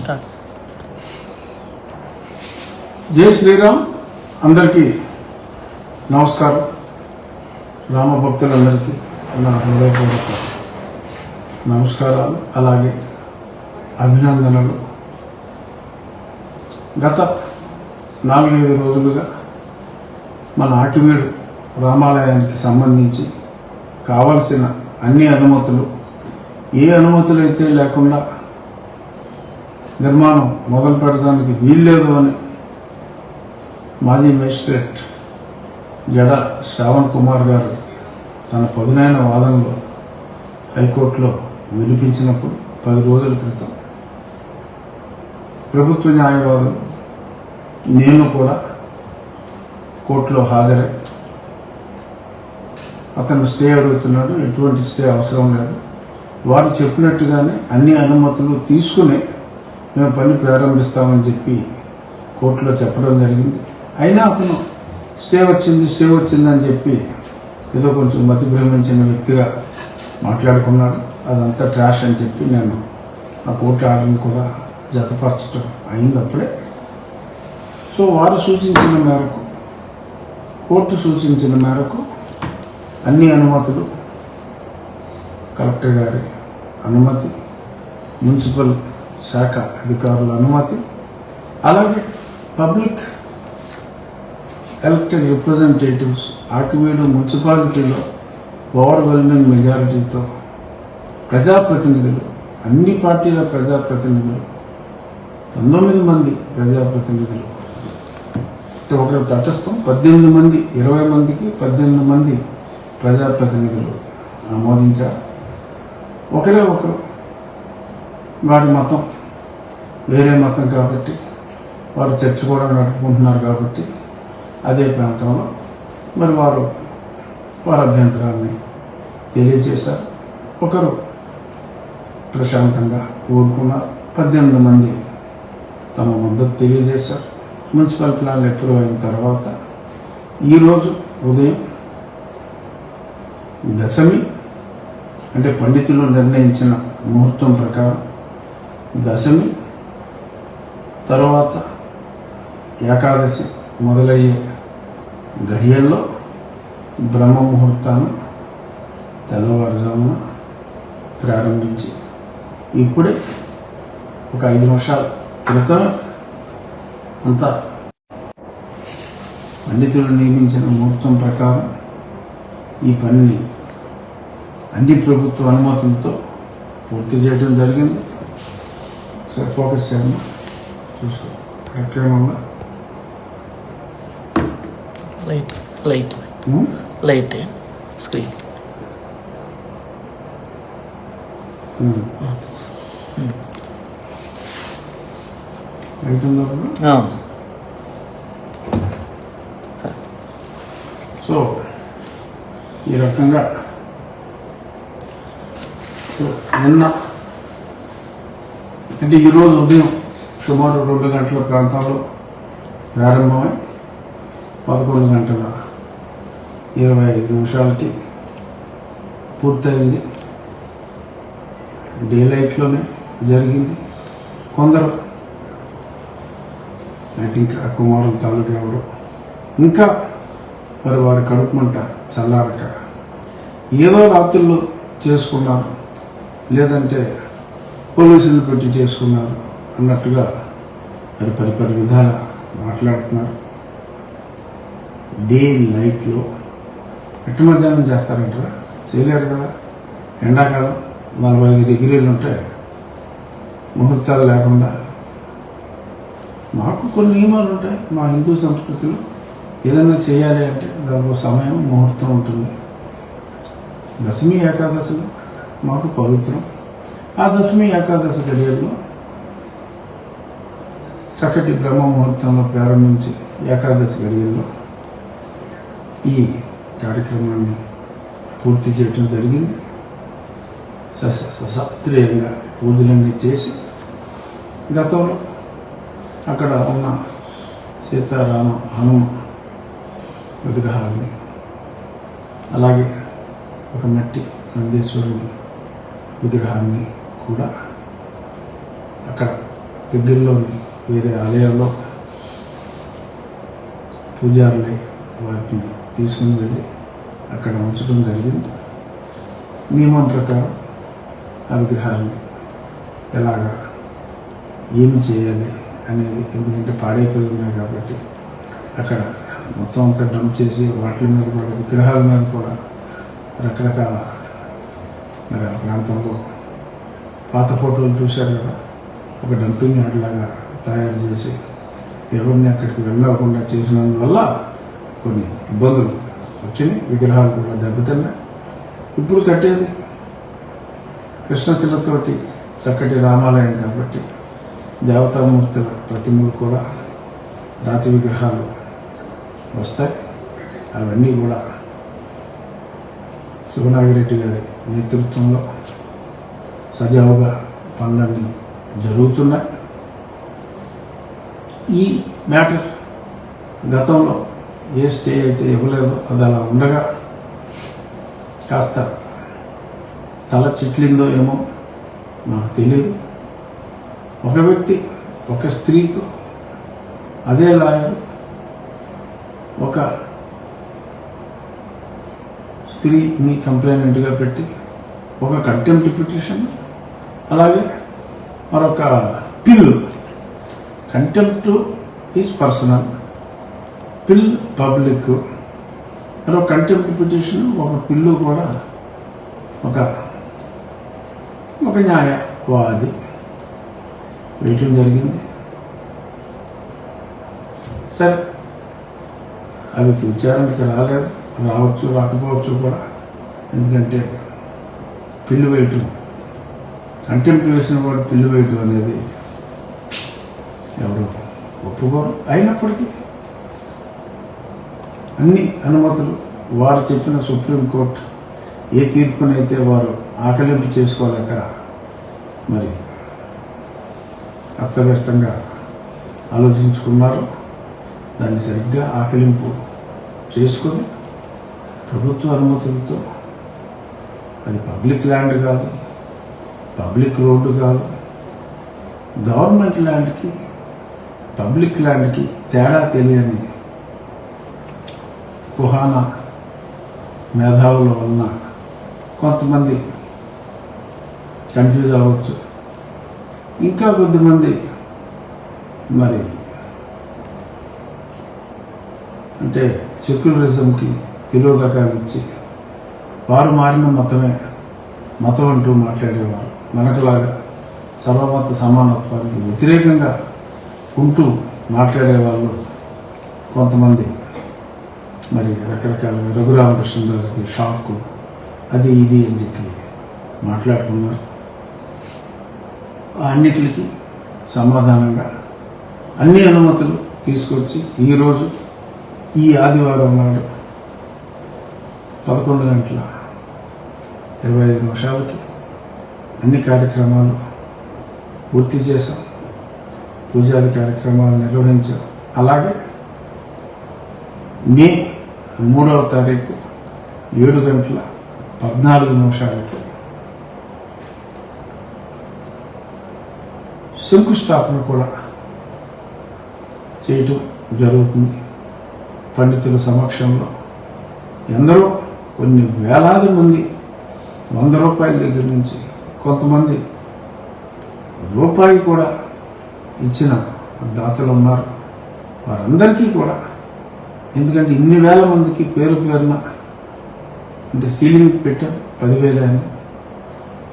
Starts. జై శ్రీరామ్. అందరికీ నమస్కారం. రామభక్తులందరికీ నా హృదయపూర్వక నమస్కారాలు, అలాగే అభినందనలు. గత 4-5 రోజులుగా మన ఆకివీడు రామాలయానికి సంబంధించి కావలసిన అన్ని అనుమతులు, ఏ అనుమతులు అయితే లేకుండా నిర్మాణం మొదలు పెట్టడానికి వీల్లేదు అని మాజీ మేజిస్ట్రేట్ జడ శ్రావణ్ కుమార్ గారు తన పదునైన వాదనలో హైకోర్టులో వినిపించినప్పుడు 10 రోజుల క్రితం ప్రభుత్వ న్యాయవాదులు నేను కూడా కోర్టులో హాజరై అతను స్టే అడుగుతున్నాడు. ఎటువంటి స్టే అవసరం లేదు, వారు చెప్పినట్టుగానే అన్ని అనుమతులు తీసుకుని మేము పని ప్రారంభిస్తామని చెప్పి కోర్టులో చెప్పడం జరిగింది. అయినా అతను స్టే వచ్చిందని చెప్పి ఏదో కొంచెం మతి భ్రమించిన వ్యక్తిగా మాట్లాడుకున్నాడు. అదంతా ట్రాష్ అని చెప్పి నేను ఆ కోర్టు ఆర్డర్ని కూడా జతపరచడం అయింది అప్పుడే. సో వారు సూచించిన మేరకు, కోర్టు సూచించిన మేరకు అన్ని అనుమతులు, కలెక్టర్ గారి అనుమతి, మున్సిపల్ శాఖ అధికారుల అనుమతి, అలాగే పబ్లిక్ ఎలక్టెడ్ రిప్రజెంటేటివ్స్ ఆకివీడు మున్సిపాలిటీలో ఓవర్వెల్మింగ్ మెజారిటీతో ప్రజాప్రతినిధులు, అన్ని పార్టీల ప్రజాప్రతినిధులు, 19 మంది ప్రజాప్రతినిధులు, ఒకరు తటస్థం 18 మంది, 20 మందికి 18 మంది ప్రజాప్రతినిధులు ఆమోదించారు. ఒకరే ఒకరు వారి మతం వేరే మతం కాబట్టి, వారు చర్చ కూడా నడుపుకుంటున్నారు కాబట్టి అదే ప్రాంతంలో మరి వారి అభ్యంతరాన్ని తెలియజేశారు. ఒకరు ప్రశాంతంగా ఊరుకున్నారు. 18 మంది తమ మద్దతు తెలియజేశారు. మున్సిపల్ ప్లాన్ అప్రూవ్ అయిన తర్వాత ఈరోజు ఉదయం దశమి, అంటే పండితులు నిర్ణయించిన ముహూర్తం ప్రకారం దశమి తర్వాత ఏకాదశి మొదలయ్యే గడియల్లో బ్రహ్మ ముహూర్తాన్ని తెల్లవారుజామున ప్రారంభించి ఇప్పుడే ఒక 5 నిమిషాల క్రితం అంతా పండితులు నియమించిన ముహూర్తం ప్రకారం ఈ పనిని అన్ని ప్రభుత్వ అనుమతులతో పూర్తి చేయడం జరిగింది. సార్ ఫోకస్ చేయండి, చూసుకో కరెక్ట్గా ఉందా? లైట్ స్క్రీన్ అవుతుందా? సో ఈ రకంగా నిన్న అంటే ఈరోజు ఉదయం సుమారు 2 గంటల ప్రాంతంలో ప్రారంభమై 11:25 పూర్తయింది. డే లైట్లోనే జరిగింది. కొందరు ఐ థింక్ కుమారుల తాలూకా ఎవరు ఇంకా మరి వారి కడుపు మంట చల్లారక ఏదో రాత్రుల్లో చేసుకున్నారు, లేదంటే పోలీసులు పెట్టి చేసుకున్నారు అన్నట్టుగా మరి పరిపరి విధాల మాట్లాడుతున్నారు. డే నైట్లో ఎట్టు మధ్యాహ్నం చేస్తారంటారా? చేయలేరు కదా. ఎండాకాలం 45 డిగ్రీలు ఉంటాయి, ముహూర్తాలు లేకుండా. మాకు కొన్ని నియమాలు ఉంటాయి మా హిందూ సంస్కృతిలో. ఏదైనా చేయాలి అంటే దానికి సమయం, ముహూర్తం ఉంటుంది. దశమి ఏకాదశులు మాకు పవిత్రం. ఆ దశమి ఏకాదశి గడియల్లో చక్కటి బ్రహ్మ ముహూర్తంలో ప్రారంభించి ఏకాదశి గడియల్లో ఈ కార్యక్రమాన్ని పూర్తి చేయడం జరిగింది. శాస్త్రీయంగా పూజలన్నీ చేసి గతంలో అక్కడ ఉన్న సీతారామ హనుమ విగ్రహాలని, అలాగే ఒక మట్టి నందీశ్వరుని విగ్రహాన్ని కూడా అక్కడ దగ్గరలోని వేరే ఆలయాల్లో పూజారులై వాటిని తీసుకుని వెళ్ళి అక్కడ ఉంచడం జరిగింది. నియమం ప్రకారం ఆ విగ్రహాన్ని ఎలాగా ఏమి చేయాలి అనేది, ఎందుకంటే పాడైపోయి ఉన్నాయి కాబట్టి అక్కడ మొత్తం అంతా డంప్ చేసి వాటి మీద కూడా విగ్రహాల మీద కూడా రకరకాల మరి ఆ ప్రాంతంలో పాత ఫోటోలు చూశారు కదా, ఒక డంపింగ్ యార్డ్ లాగా తయారు చేసి ఎవరిని అక్కడికి వెళ్ళకుండా చేసినందువల్ల కొన్ని ఇబ్బందులు వచ్చినాయి. విగ్రహాలు కూడా దెబ్బతిన్నాయి. ఇప్పుడు కట్టేది కృష్ణశిలతోటి చక్కటి రామాలయం కాబట్టి దేవతామూర్తుల ప్రతిమలు కూడా రాతి విగ్రహాలు వస్తాయి. అవన్నీ కూడా శివనాగిరెడ్డి గారి నేతృత్వంలో సజావుగా పనులన్నీ జరుగుతున్నాయి. ఈ మ్యాటర్ గతంలో ఏ స్టే అయితే ఇవ్వలేదో అది అలా ఉండగా కాస్త తల చిట్లిందో ఏమో నాకు తెలియదు. ఒక వ్యక్తి ఒక స్త్రీతో, అదే లాయర్ ఒక స్త్రీని కంప్లైనెంట్గా పెట్టి ఒక కంటెంప్ట్ పిటిషన్, అలాగే మరొక పిల్, కంటెంప్ట్ ఈజ్ పర్సనల్, పిల్ పబ్లిక్, మరొక కంటెంప్ట్ పిటిషన్, ఒక పిల్లు కూడా ఒక న్యాయవాది వేయటం జరిగింది. సరే, అవి విచారణకి రావచ్చు రాకపోవచ్చు కూడా. ఎందుకంటే పిల్లు వేయటం, కంటెంప్ట్ వేసిన వాడు పిల్లు వేయటం అనేది ఎవరు ఒప్పుకోరు. అయినప్పటికీ అన్ని అనుమతులు వారు చెప్పిన సుప్రీంకోర్టు ఏ తీర్పునైతే వారు ఆకలింపు చేసుకోలేక మరి అస్తవ్యస్తంగా ఆలోచించుకున్నారు, దాన్ని సరిగ్గా ఆకలింపు చేసుకొని ప్రభుత్వ అనుమతులతో, అది పబ్లిక్ ల్యాండ్ కాదు, పబ్లిక్ రోడ్డు కాదు, గవర్నమెంట్ ల్యాండ్కి పబ్లిక్ ల్యాండ్కి తేడా తెలియని కుహానా మేధావుల వలన కొంతమంది కన్ఫ్యూజ్ అవ్వచ్చు. ఇంకా కొద్దిమంది మరి అంటే సెక్యులరిజంకి తిరోధకాలు ఇచ్చి వారు మారిన మతమే మతం అంటూ మాట్లాడేవారు. మనకులాగా సర్వమత సమానత్వానికి వ్యతిరేకంగా ఉంటూ మాట్లాడేవాళ్ళు కొంతమంది మరి రకరకాల రఘురామకృష్ణదాస్కి షాక్, అది ఇది అని చెప్పి మాట్లాడుకున్నారు. అన్నిటికీ సమాధానంగా అన్ని అనుమతులు తీసుకొచ్చి ఈరోజు ఈ ఆదివారం నాడు 11:25 అన్ని కార్యక్రమాలు పూర్తి చేశాం. పూజాది కార్యక్రమాలు నిర్వహించాం. అలాగే మే 3వ తారీఖు 7:14 శంకుస్థాపన కూడా చేయటం జరుగుతుంది. పండితుల సమక్షంలో ఎందరో కొన్ని వేలాది మంది ₹100 దగ్గర నుంచి కొంతమంది రూపాయి కూడా ఇచ్చిన దాతలు ఉన్నారు. వారందరికీ కూడా, ఎందుకంటే ఇన్ని వేల మందికి పేరు పేరున అంటే సీలింగ్ పెట్టాం 10,000 అని.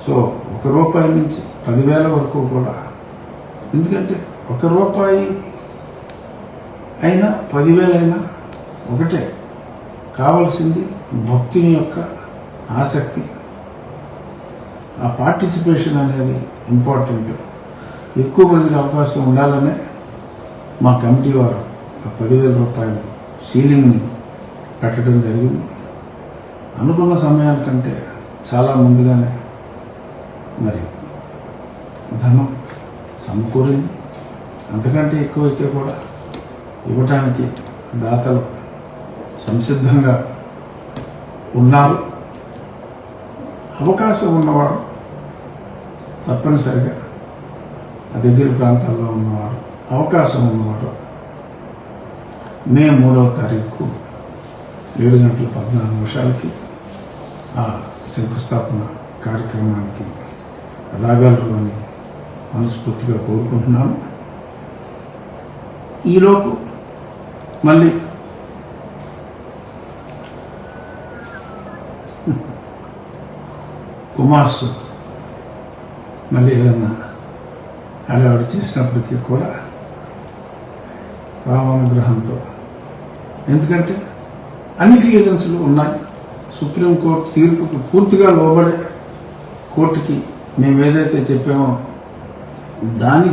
సో ₹1 నుంచి 10,000 వరకు కూడా, ఎందుకంటే ₹1 అయినా 10,000 అయినా ఒకటే. కావాల్సింది భక్తుని యొక్క ఆసక్తి, ఆ పార్టిసిపేషన్ అనేది ఇంపార్టెంట్. ఎక్కువ మందికి అవకాశం ఉండాలనే మా కమిటీ వారు ₹10,000 సీలింగ్ని పెట్టడం జరిగింది. అనుకున్న సమయానికంటే చాలా ముందుగానే మరి ధనం సమకూరింది. అంతకంటే ఎక్కువైతే కూడా ఇవ్వటానికి దాతలు సంసిద్ధంగా ఉన్నారు. అవకాశం ఉన్నవాడు తప్పనిసరిగా ఆ దగ్గర ప్రాంతాల్లో ఉన్నవారు, అవకాశం ఉన్నవారు మే 3వ తారీఖు 7:14 ఆ శంకుస్థాపన కార్యక్రమానికి రాగలరు అని మనస్ఫూర్తిగా కోరుకుంటున్నాను. ఈలోపు మళ్ళీ కుమార్స్ మళ్ళీ ఏదన్నా అడవాడు చేసినప్పటికీ కూడా రామానుగ్రహంతో, ఎందుకంటే అన్ని క్లియరెన్స్లు ఉన్నాయి. సుప్రీంకోర్టు తీర్పుకి పూర్తిగా లోబడే కోర్టుకి మేము ఏదైతే చెప్పామో దాని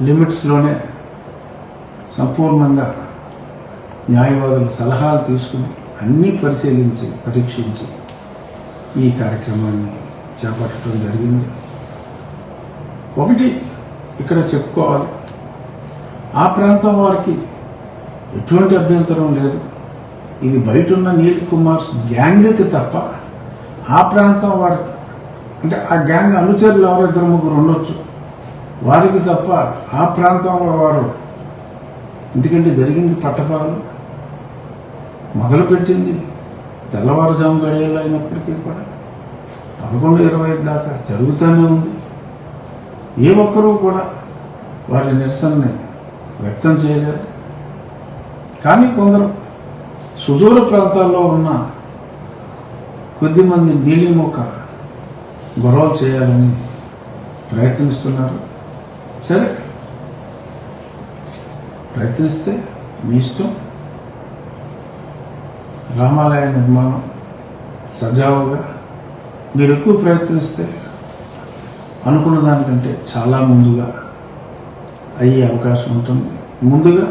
లిమిట్స్లోనే సంపూర్ణంగా న్యాయవాదుల సలహాలు తీసుకుని అన్నీ పరిశీలించి పరీక్షించి ఈ కార్యక్రమాన్ని చేపట్టడం జరిగింది. ఒకటి ఇక్కడ చెప్పుకోవాలి, ఆ ప్రాంతం వారికి ఎటువంటి అభ్యంతరం లేదు. ఇది బయట ఉన్న నీల్ కుమార్స్ గ్యాంగ్కి తప్ప ఆ ప్రాంతం వారికి, అంటే ఆ గ్యాంగ్ అనుచరులు ఎవరో 2-3 ఉండొచ్చు, వారికి తప్ప ఆ ప్రాంతంలో వారు, ఎందుకంటే జరిగింది పట్టపగలు, మొదలుపెట్టింది తెల్లవారుజాము గడియలు అయినప్పటికీ కూడా 11:25 దాకా జరుగుతూనే ఉంది. ఏ ఒక్కరూ కూడా వారి నిరసనని వ్యక్తం చేయలేరు. కానీ కొందరు సుదూర ప్రాంతాల్లో ఉన్న కొద్దిమంది నీలిమొక్క గొడవలు చేయాలని ప్రయత్నిస్తున్నారు. సరే, ప్రయత్నిస్తే మీ ఇష్టం. రామాలయ నిర్మాణం సజావుగా మీరు ఎక్కువ ప్రయత్నిస్తే అనుకున్న దానికంటే చాలా ముందుగా అయ్యే అవకాశం ఉంటుంది. ముందుగా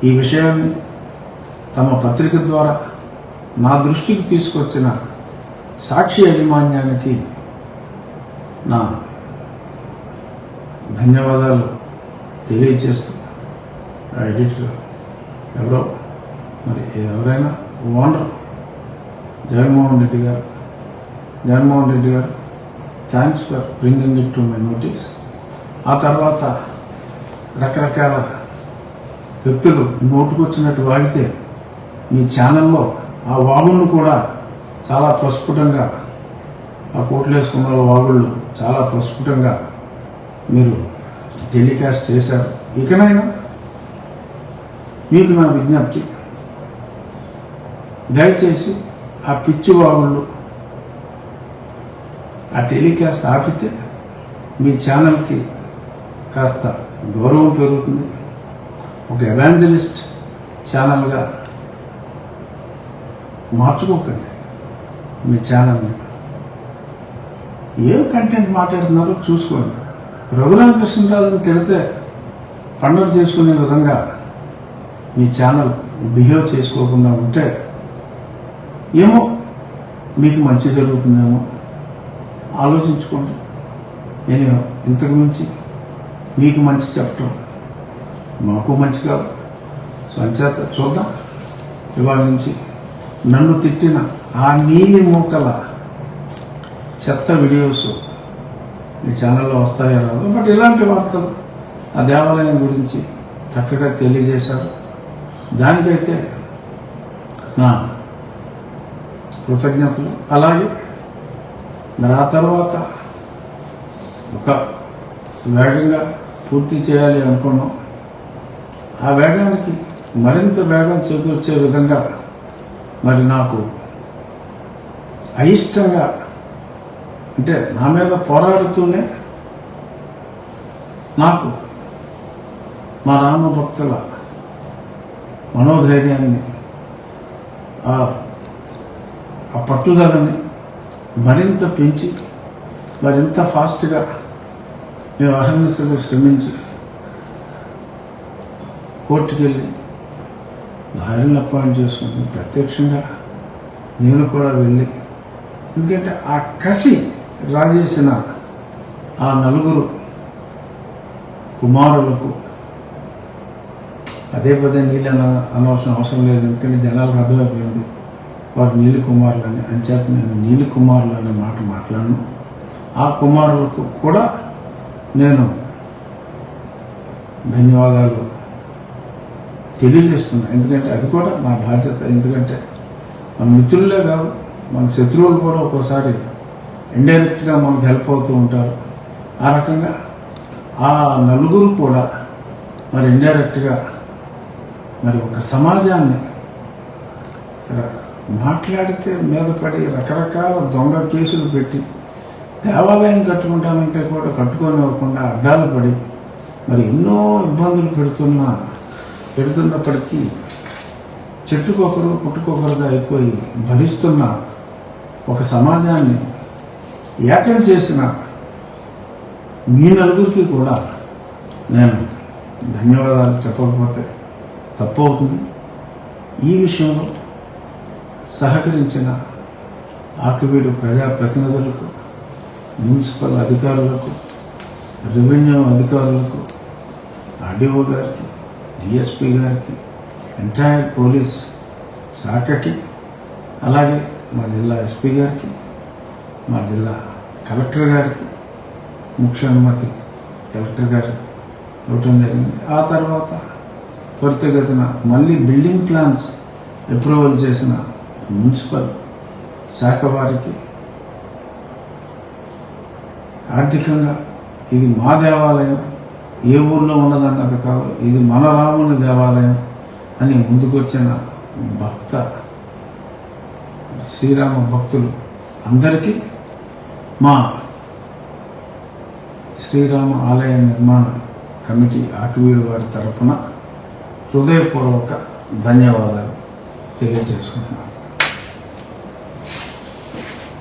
ఈ విషయాన్ని తమ పత్రిక ద్వారా నా దృష్టికి తీసుకొచ్చిన సాక్షి యాజమాన్యానికి నా ధన్యవాదాలు తెలియజేస్తూ, ఆ ఎడిటర్ ఎవరో మరి ఎవరైనా ఓనర్ జగన్మోహన్ రెడ్డి గారు thanks for bringing it to my notice. ఆ తర్వాత రకరకాల వ్యక్తులు నోటుకొచ్చినట్టు వాగితే మీ ఛానల్లో ఆ వాగుళ్ళు కూడా చాలా ప్రస్ఫుటంగా, ఆ కోట్లు వేసుకున్న వాగుళ్ళు చాలా ప్రస్ఫుటంగా మీరు టెలికాస్ట్ చేశారు. ఇకనైనా మీకు నా విజ్ఞప్తి, దయచేసి ఆ పిచ్చి వాగుళ్ళు ఆ టెలికాస్ట్ ఆపితే మీ ఛానల్కి కాస్త గౌరవం పెరుగుతుంది. ఒక ఎవాంజలిస్ట్ ఛానల్గా మార్చుకోకండి మీ ఛానల్ని. ఏం కంటెంట్ మాట్లాడుతున్నారో చూసుకోండి. రఘురామకృష్ణరాజుని తిడితే పండుగ చేసుకునే విధంగా మీ ఛానల్ బిహేవ్ చేసుకోకుండా ఉంటే ఏమో మీకు మంచి జరుగుతుందేమో ఆలోచించుకోండి. నేను ఇంతకు మించి మీకు మంచి చెప్పటం మాకు మంచి కాదు. స్వంచేత చూద్దాం. ఇవాళ నుంచి నన్ను తిట్టిన ఆ నీలి మూకల చెత్త వీడియోస్ మీ ఛానల్లో వస్తాయో రాదు. బట్ ఇలాంటి వార్తలు ఆ దేవాలయం గురించి చక్కగా తెలియజేశారు. దానికైతే నా కృతజ్ఞతలు. అలాగే మరి ఆ తర్వాత ఒక వేగంగా పూర్తి చేయాలి అనుకున్నాం. ఆ వేగానికి మరింత వేగం చేకూర్చే విధంగా మరి నాకు అయిష్టంగా, అంటే నా మీద పోరాడుతూనే నాకు మా రామభక్తుల మనోధైర్యాన్ని, ఆ పట్టుదలని మరింత పెంచి మరింత ఫాస్ట్గా మేము అహర్నిశలు శ్రమించి కోర్టుకు వెళ్ళి లాయర్ని అపాయింట్ చేసుకుని ప్రత్యక్షంగా నేను కూడా వెళ్ళి, ఎందుకంటే ఆ కసి రాజేసిన ఆ 4 కుమారులకు పదే నీళ్ళు అనవసరం అవసరం లేదు. ఎందుకంటే జనాలకు అర్థమైపోయింది వారు నీళ్ళు కుమారులని. అంచేత నేను నీళ్ళు కుమారులు అనే మాట మాట్లాడను. ఆ కుమారులకు కూడా నేను ధన్యవాదాలు తెలియజేస్తున్నా. ఎందుకంటే అది కూడా నా బాధ్యత. ఎందుకంటే మన మిత్రులే కాదు, మన శత్రువులు కూడా ఒక్కోసారి ఇండైరెక్ట్గా మనకు హెల్ప్ అవుతూ ఉంటారు. ఆ రకంగా ఆ నలుగురు కూడా మరి ఇండైరెక్ట్గా మరి ఒక సమాజాన్ని మాట్లాడితే మీద పడి రకరకాల దొంగ కేసులు పెట్టి దేవాలయం కట్టుకుంటానంటే కూడా కట్టుకోనివ్వకుండా అడ్డాలు పడి మరి ఎన్నో ఇబ్బందులు పెడుతున్నప్పటికీ చెట్టుకొకరు పుట్టుకొకరుగా అయిపోయి భరిస్తున్న ఒక సమాజాన్ని ఏకం చేసిన మీ నలుగురికి కూడా నేను ధన్యవాదాలు చెప్పకపోతే తప్పు అవుతుంది. ఈ విషయంలో సహకరించిన ఆకివీడు ప్రజాప్రతినిధులకు, మున్సిపల్ అధికారులకు, రెవెన్యూ అధికారులకు, ఆర్డీఓ గారికి, డిఎస్పీ గారికి, ఎంటైర్ పోలీస్ శాఖకి, అలాగే మా జిల్లా ఎస్పీ గారికి, మా జిల్లా కలెక్టర్ గారికి ముఖ్య అనుమతి కలెక్టర్ గారు ఇవ్వటం జరిగింది. ఆ తర్వాత త్వరితగతిన మళ్ళీ బిల్డింగ్ ప్లాన్స్ అప్రూవల్ చేసిన మున్సిపల్ శాఖ వారికి ఆర్థికంగా ఇది మా దేవాలయం, ఏ ఊర్లో ఉన్నదన్నది కాదు, ఇది మన రాముని దేవాలయం అని ముందుకొచ్చిన శ్రీరామ భక్తులు అందరికీ మా శ్రీరామ ఆలయ నిర్మాణ కమిటీ ఆకివీడు వారి తరఫున హృదయపూర్వక ధన్యవాదాలు తెలియజేసుకుంటున్నాను.